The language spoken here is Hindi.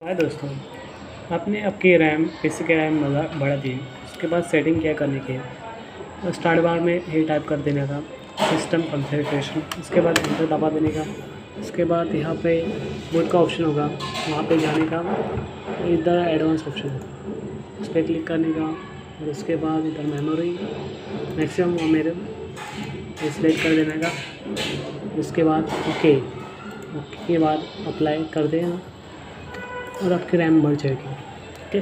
हाय दोस्तों, आपने आपकी रैम पीसी की रैम बढ़ा दी। उसके बाद सेटिंग क्या करने की है, स्टार्ट बार में ये टाइप कर देने का सिस्टम कॉन्फ़िगरेशन। उसके बाद एंटर दबा देने का। उसके बाद यहाँ पे बूट का ऑप्शन होगा, वहाँ पे जाने का, इधर एडवांस ऑप्शन है, उस पर क्लिक करने का। और उसके बाद इधर मेमोरी मैक्सिमम और मेरे सिलेक्ट कर देने का। उसके बाद ओके के बाद अप्लाई कर देना और आपकी रैम बढ़ जाएगी। ओके।